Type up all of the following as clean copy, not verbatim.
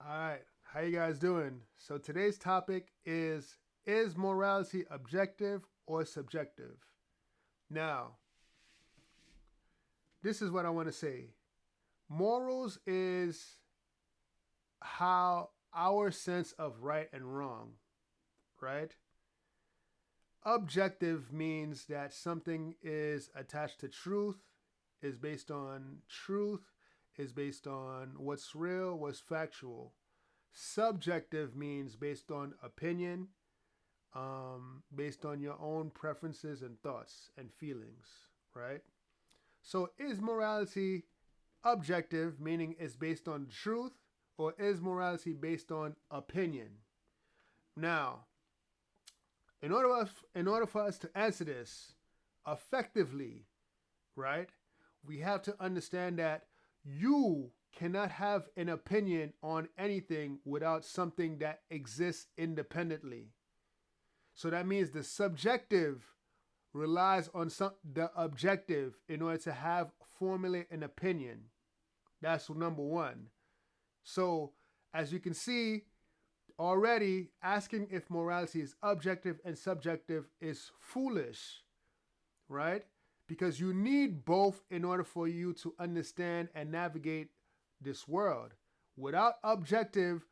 All right, how you guys doing? So today's topic is morality objective or subjective? Now, this is what I want to say. Morals is how our sense of right and wrong, right? Objective means that something is attached to truth, is based on truth, is based on what's real, what's factual. Subjective means based on opinion, based on your own preferences and thoughts and feelings, right? So, is morality objective, meaning it's based on truth, or is morality based on opinion? Now, in order for us to answer this effectively, right, we have to understand that you cannot have an opinion on anything without something that exists independently. So that means the subjective relies on the objective in order to formulate an opinion. That's number one. So as you can see, already asking if morality is objective and subjective is foolish, right? Because you need both in order for you to understand and navigate this world. Without objective,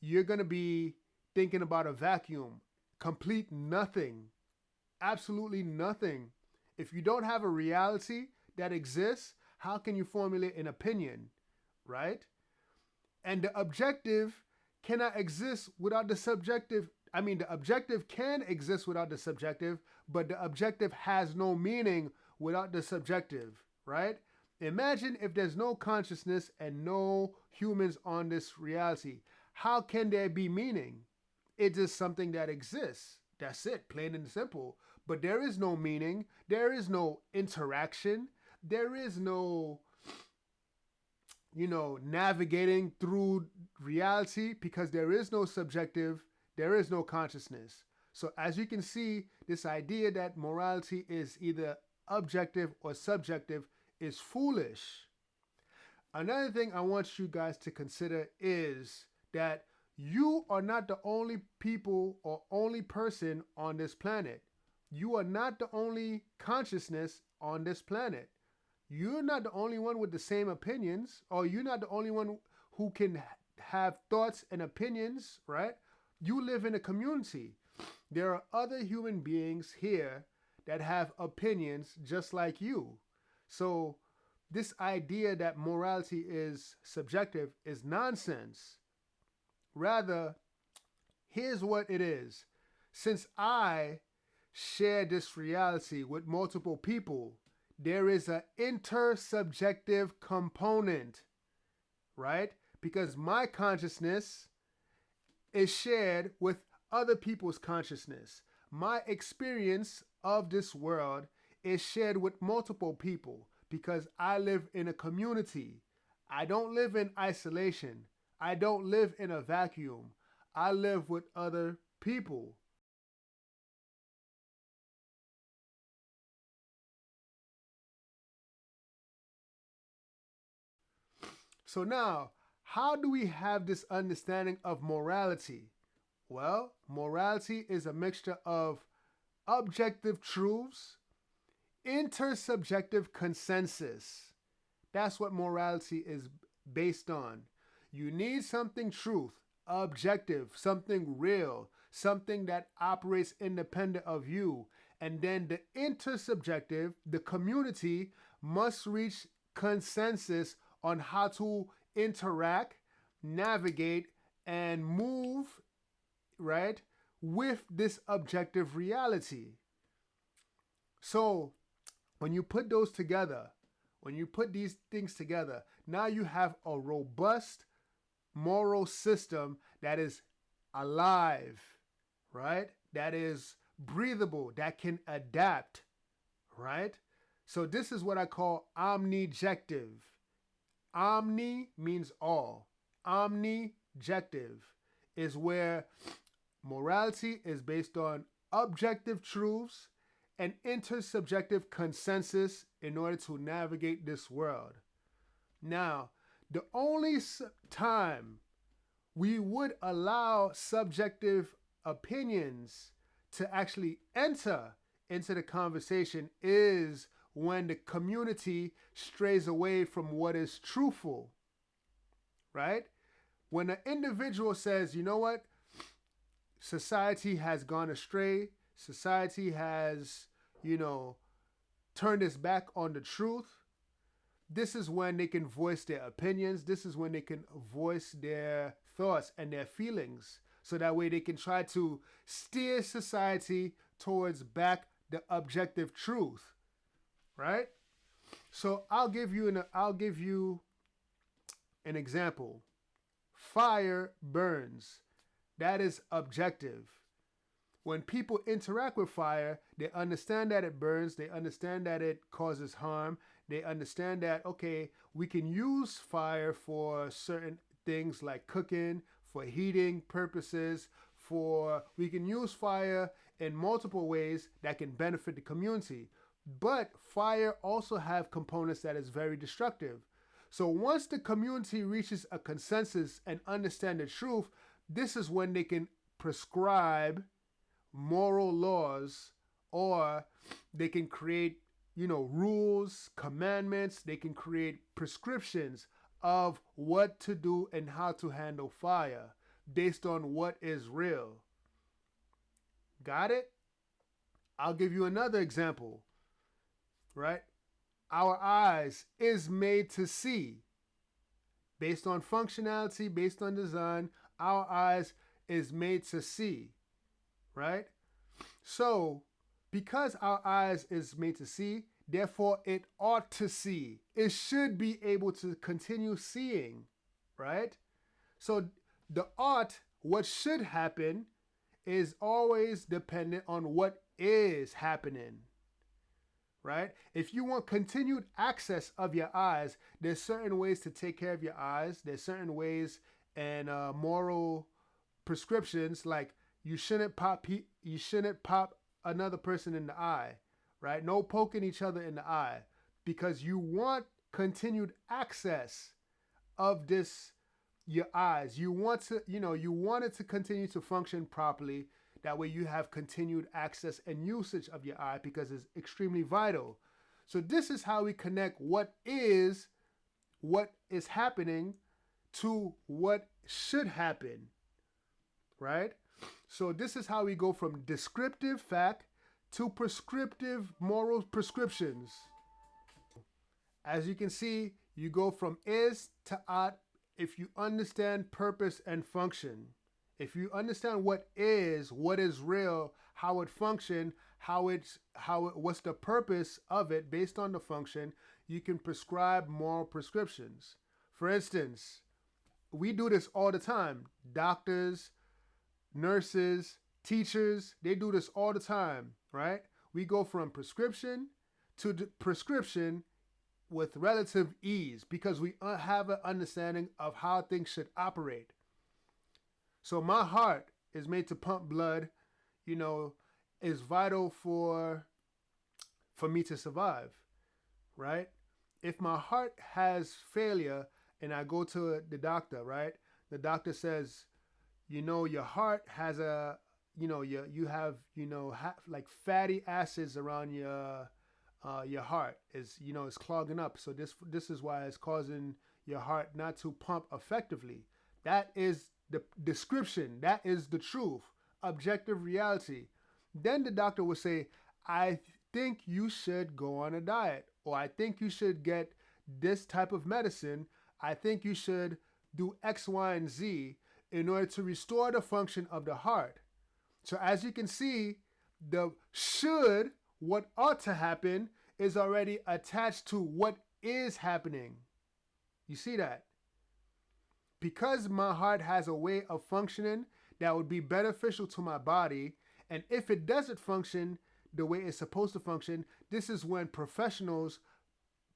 you're going to be thinking about a vacuum, complete nothing, absolutely nothing. If you don't have a reality that exists, how can you formulate an opinion, right? And the objective cannot exist without the subjective. I mean, the objective can exist without the subjective, but the objective has no meaning without the subjective, right? Imagine if there's no consciousness and no humans on this reality. How can there be meaning? It's just something that exists. That's it, plain and simple. But there is no meaning. There is no interaction. There is no, navigating through reality because there is no subjective, there is no consciousness. So as you can see, this idea that morality is either objective or subjective is foolish. Another thing I want you guys to consider is that you are not the only people or only person on this planet. You are not the only consciousness on this planet. You're not the only one with the same opinions, or you're not the only one who can have thoughts and opinions, right? You live in a community. There are other human beings here that have opinions just like you. So this idea that morality is subjective is nonsense. Rather, here's what it is. Since I share this reality with multiple people, there is an intersubjective component, right? Because my consciousness is shared with other people's consciousness. My experience of this world is shared with multiple people because I live in a community. I don't live in isolation. I don't live in a vacuum. I live with other people. So now, how do we have this understanding of morality? Well, morality is a mixture of objective truths, intersubjective consensus. That's what morality is based on. You need something truth, objective, something real, something that operates independent of you. And then the intersubjective, the community, must reach consensus on how to interact, navigate, and move, right, with this objective reality. So when you put those together, when you put these things together, now you have a robust moral system that is alive, right? That is breathable, that can adapt, right? So this is what I call omnijective. Omni means all. Omnijective is where morality is based on objective truths and intersubjective consensus in order to navigate this world. Now, the only time we would allow subjective opinions to actually enter into the conversation is when the community strays away from what is truthful, right? When an individual says, you know what, society has gone astray, society has, turned its back on the truth, this is when they can voice their opinions. This is when they can voice their thoughts and their feelings. So that way they can try to steer society towards back the objective truth, right? So I'll give you an example. Fire burns. That is objective. When people interact with fire, they understand that it burns, they understand that it causes harm, they understand that, okay, we can use fire for certain things like cooking, for heating purposes, we can use fire in multiple ways that can benefit the community. But fire also have components that is very destructive. So once the community reaches a consensus and understand the truth, this is when they can prescribe moral laws, or they can create, rules, commandments. They can create prescriptions of what to do and how to handle fire based on what is real. Got it? I'll give you another example, right? Our eyes is made to see. Based on functionality, based on design, our eyes is made to see, right? So, because our eyes is made to see, therefore it ought to see. It should be able to continue seeing, right? So the ought, what should happen, is always dependent on what is happening, right? If you want continued access of your eyes, there's certain ways to take care of your eyes. There's certain ways and moral prescriptions, like you shouldn't pop another person in the eye, right? No poking each other in the eye, because you want continued access of your eyes. You want to, you want it to continue to function properly. That way you have continued access and usage of your eye, because it's extremely vital. So this is how we connect what is happening to what should happen, right? So this is how we go from descriptive fact to prescriptive moral prescriptions. As you can see, you go from is to ought if you understand purpose and function. If you understand what is real, how it functions, what's the purpose of it based on the function, you can prescribe moral prescriptions. For instance, we do this all the time. Doctors, nurses, teachers, they do this all the time, right? We go from prescription to prescription with relative ease because we have an understanding of how things should operate. So my heart is made to pump blood, is vital for me to survive, right? If my heart has failure and I go to the doctor, right? The doctor says, your heart has you have like fatty acids around your heart is it's clogging up. So this is why it's causing your heart not to pump effectively. That is the description. That is the truth, objective reality. Then the doctor will say, I think you should go on a diet, or I think you should get this type of medicine. I think you should do X, Y, and Z in order to restore the function of the heart. So as you can see, the should, what ought to happen, is already attached to what is happening. You see that? Because my heart has a way of functioning that would be beneficial to my body, and if it doesn't function the way it's supposed to function, this is when professionals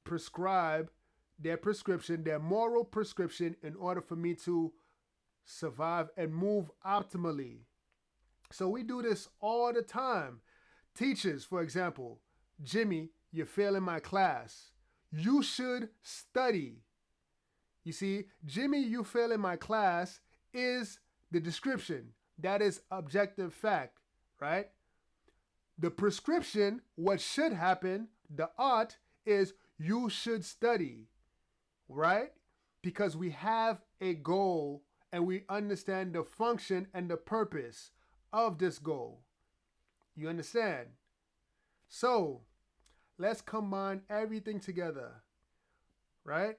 prescribe their prescription, their moral prescription, in order for me to survive and move optimally. So we do this all the time. Teachers, for example, Jimmy, you're failing my class. You should study. You see, Jimmy, you fail in my class is the description. That is objective fact, right? The prescription, what should happen, the ought, is you should study, right? Because we have a goal and we understand the function and the purpose of this goal. You understand? So let's combine everything together, right?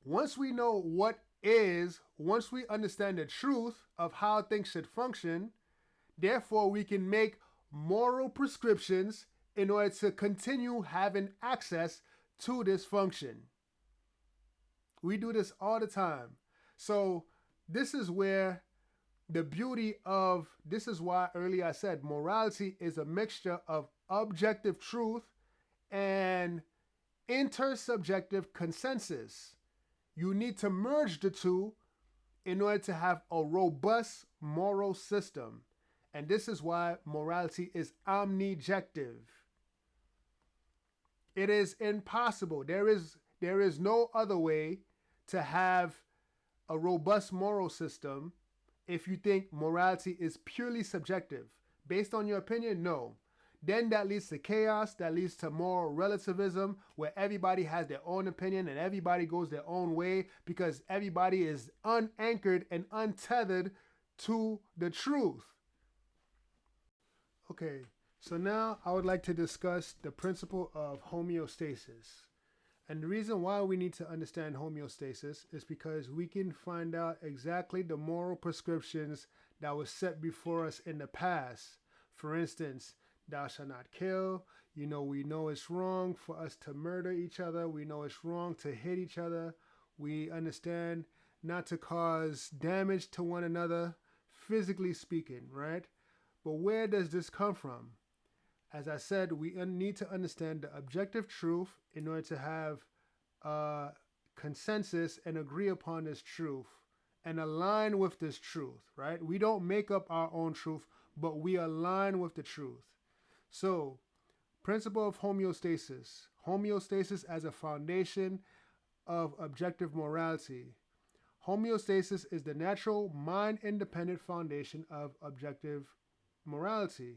Once we know what is, once we understand the truth of how things should function, therefore we can make moral prescriptions in order to continue having access to this function. We do this all the time. So this is where the beauty of, this is why earlier I said morality is a mixture of objective truth and intersubjective consensus. You need to merge the two in order to have a robust moral system. And this is why morality is omnijective. It is impossible. There is no other way to have a robust moral system if you think morality is purely subjective. Based on your opinion, no. Then that leads to chaos, that leads to moral relativism, where everybody has their own opinion and everybody goes their own way because everybody is unanchored and untethered to the truth. Okay, so now I would like to discuss the principle of homeostasis. And the reason why we need to understand homeostasis is because we can find out exactly the moral prescriptions that were set before us in the past. For instance, thou shalt not kill. We know it's wrong for us to murder each other. We know it's wrong to hit each other. We understand not to cause damage to one another, physically speaking, right? But where does this come from? As I said, we need to understand the objective truth in order to have consensus and agree upon this truth and align with this truth, right? We don't make up our own truth, but we align with the truth. So, principle of homeostasis. Homeostasis as a foundation of objective morality. Homeostasis is the natural, mind-independent foundation of objective morality.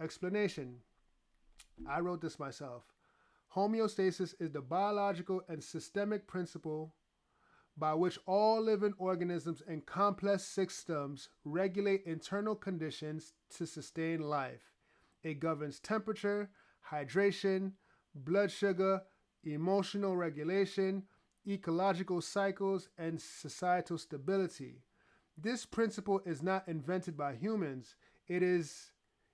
Explanation. I wrote this myself. Homeostasis is the biological and systemic principle by which all living organisms and complex systems regulate internal conditions to sustain life. It governs temperature, hydration, blood sugar, emotional regulation, ecological cycles, and societal stability. This principle is not invented by humans. It is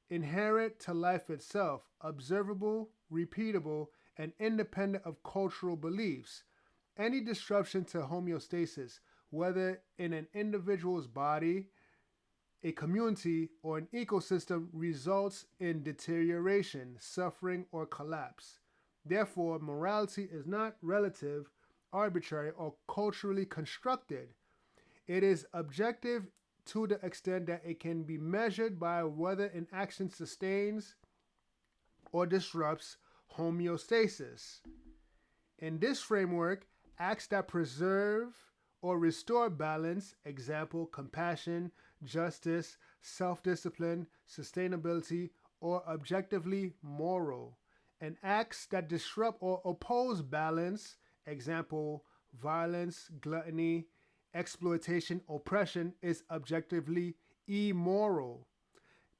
inherent to life itself, observable, repeatable, and independent of cultural beliefs. Any disruption to homeostasis, whether in an individual's body, a community, or an ecosystem, results in deterioration, suffering, or collapse. Therefore, morality is not relative, arbitrary, or culturally constructed. It is objective to the extent that it can be measured by whether an action sustains or disrupts homeostasis. In this framework, acts that preserve or restore balance, example, compassion, justice, self-discipline, sustainability, or objectively moral. And acts that disrupt or oppose balance, example, violence, gluttony, exploitation, oppression, is objectively immoral.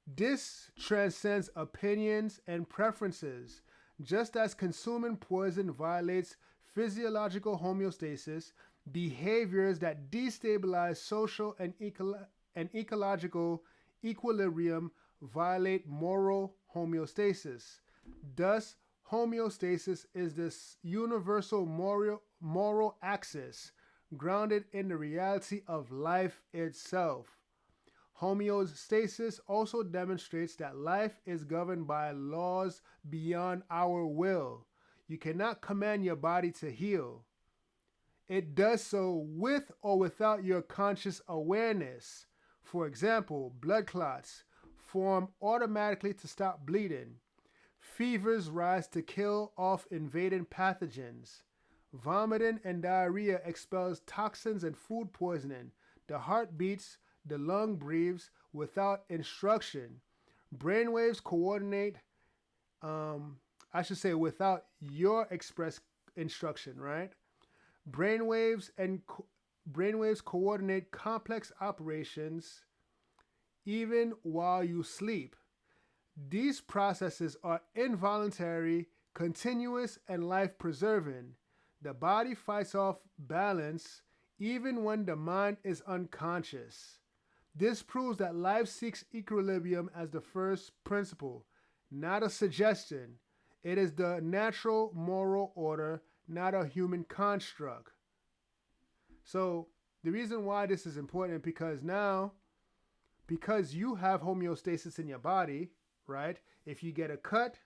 This transcends opinions and preferences. Just as consuming poison violates physiological homeostasis, behaviors that destabilize social and ecological equilibrium violate moral homeostasis. Thus, homeostasis is this universal moral axis grounded in the reality of life itself. Homeostasis also demonstrates that life is governed by laws beyond our will. You cannot command your body to heal. It does so with or without your conscious awareness. For example, blood clots form automatically to stop bleeding. Fevers rise to kill off invading pathogens. Vomiting and diarrhea expels toxins and food poisoning. The heart beats, the lung breathes without instruction. Brainwaves coordinate, I should say, without your express instruction, right? Brainwaves and brainwaves coordinate complex operations even while you sleep. These processes are involuntary, continuous, and life preserving. The body fights off balance even when the mind is unconscious. This proves that life seeks equilibrium as the first principle, not a suggestion. It is the natural moral order, not a human construct. So, the reason why this is important because now, because you have homeostasis in your body, right? If you get a cut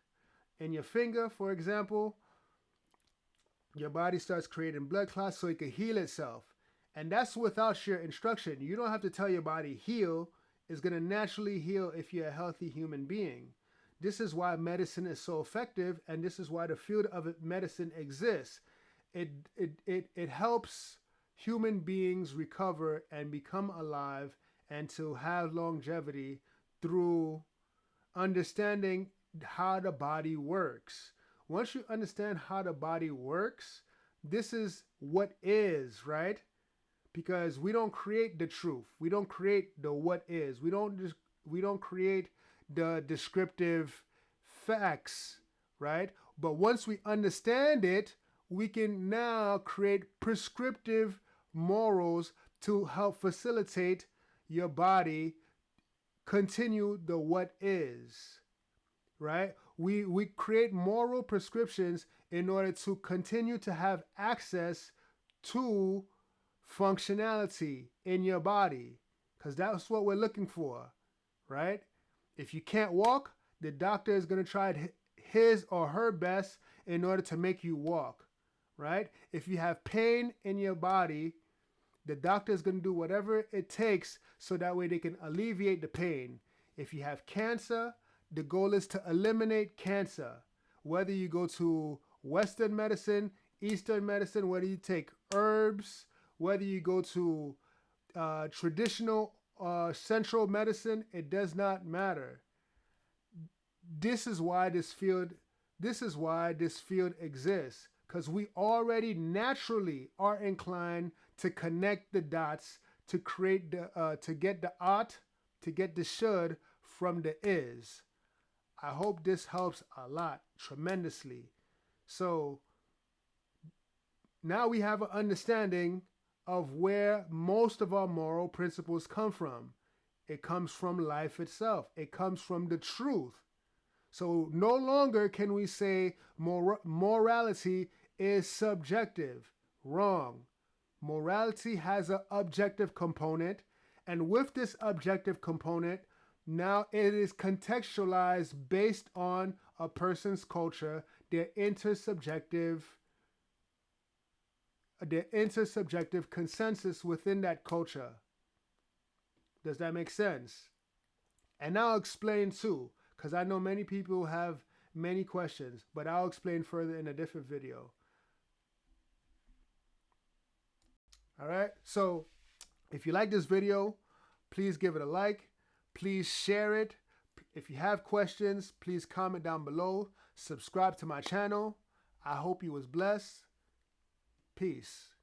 in your finger, for example, your body starts creating blood clots so it can heal itself. And that's without your instruction. You don't have to tell your body heal. It's going to naturally heal if you're a healthy human being. This is why medicine is so effective, and this is why the field of medicine exists. It helps human beings recover and become alive and to have longevity through understanding how the body works. Once you understand how the body works, this is what is, right? Because we don't create the truth. We don't create the what is. We don't create the descriptive facts, right? But once we understand it, we can now create prescriptive morals to help facilitate your body continue the what is, right? We create moral prescriptions in order to continue to have access to functionality in your body, because that's what we're looking for, right? If you can't walk, the doctor is going to try his or her best in order to make you walk, right? If you have pain in your body, the doctor is going to do whatever it takes so that way they can alleviate the pain. If you have cancer, the goal is to eliminate cancer. Whether you go to Western medicine, Eastern medicine, whether you take herbs, whether you go to traditional central medicine, it does not matter. This is why this field exists, because we already naturally are inclined to connect the dots to create the to get the ought, to get the should from the is. I hope this helps a lot, tremendously. So now we have an understanding of where most of our moral principles come from. It comes from life itself. It comes from the truth. So no longer can we say morality is subjective. Wrong. Morality has an objective component, and with this objective component, now it is contextualized based on a person's culture, their intersubjective consensus within that culture. Does that make sense? And I'll explain too, because I know many people have many questions, but I'll explain further in a different video. All right, so if you like this video, please give it a like. Please share it. If you have questions, please comment down below. Subscribe to my channel. I hope you was blessed. Peace.